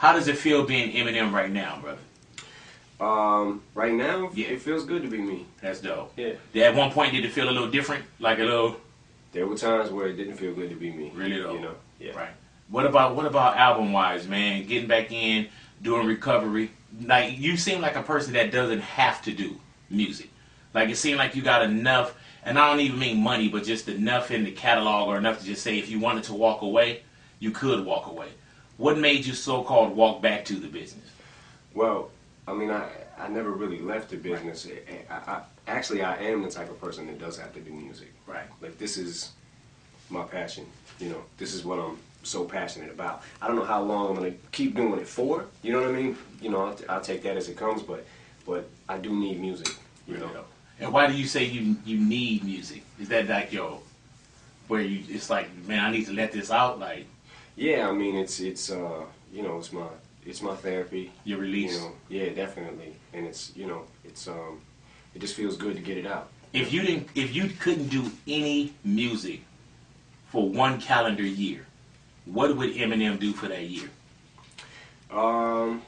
How does it feel being Eminem right now, brother? Right now, Yeah. it feels good to be me. That's dope. Yeah. At one point, did it feel a little different? Like a little... There were times where it didn't feel good to be me. Really though? You know? Yeah. Right. What about album-wise, man? Getting back in, doing recovery. Like, you seem like a person that doesn't have to do music. Like, it seemed like you got enough, and I don't even mean money, but just enough in the catalog or enough to just say if you wanted to walk away, you could walk away. What made you so-called walk back to the business? Well, I mean, I never really left the business. Actually, I am the type of person that does have to do music. Right. Like, this is my passion. You know, this is what I'm so passionate about. I don't know how long I'm going to keep doing it for. You know what I mean? You know, I'll take that as it comes, but I do need music. You know. And why do you say you need music? Is that like where it's like, man, I need to let this out? Like, yeah, I mean, it's you know, it's my therapy. Your release. You know, yeah, definitely. And it's, you know, it's it just feels good to get it out. If you couldn't do any music for one calendar year, what would Eminem do for that year? Well,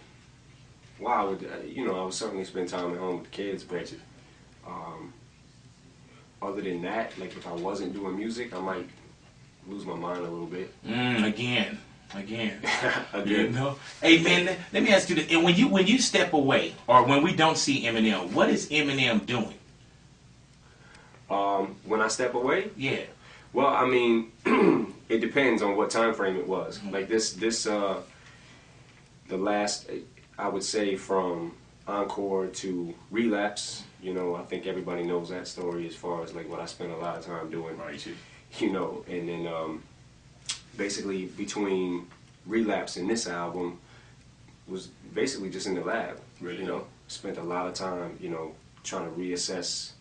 I would, you know, I would certainly spend time at home with the kids, but other than that, like if I wasn't doing music, I might lose my mind a little bit. Again. Again. You know? Hey man, let me ask you this. And when you step away, or when we don't see Eminem, what is Eminem doing? When I step away? Yeah. Well, I mean, it depends on what time frame it was. Like this the last, I would say from Encore to Relapse, you know, I think everybody knows that story as far as like what I spent a lot of time doing. Right. You know, and then basically between Relapse and this album was basically just in the lab. Really? You know, spent a lot of time, you know, trying to reassess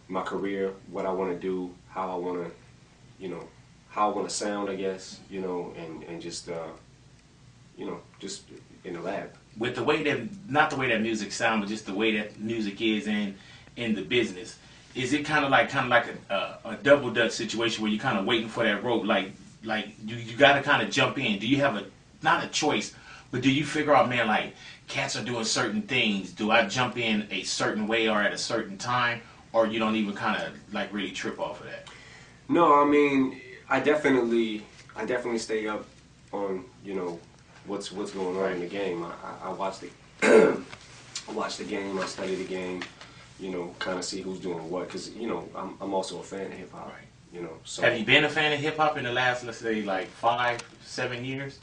my career, what I want to do, how I want to, you know, how I want to sound, I guess, you know, and just, you know, just in the lab. With the way that, not the way that music sounds, but just the way that music is in the business, is it kind of like a double dutch situation where you're kind of waiting for that rope, like you got to kind of jump in? Do you have not a choice, but do you figure out, man, like cats are doing certain things, do I jump in a certain way or at a certain time, or you don't even kind of like really trip off of that? No, I mean, I definitely stay up on, you know, what's going on in the game. I watch the I watch the game, I study the game, you know, kind of see who's doing what, because, you know, I'm also a fan of hip hop. Right. You know, so have you been a fan of hip hop in the last, let's say, like 5-7 years?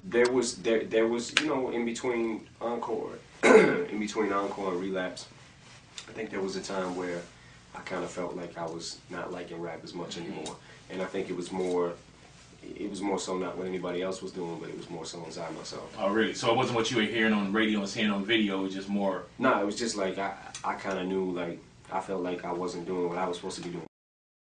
There was, you know, in between Encore, and Relapse, I think there was a time where I kind of felt like I was not liking rap as much anymore, and I think it was more so not what anybody else was doing, but it was more so inside myself. Oh, really? So it wasn't what you were hearing on the radio and seeing on video, it was just more... No, it was just like I kind of knew, like, I felt like I wasn't doing what I was supposed to be doing.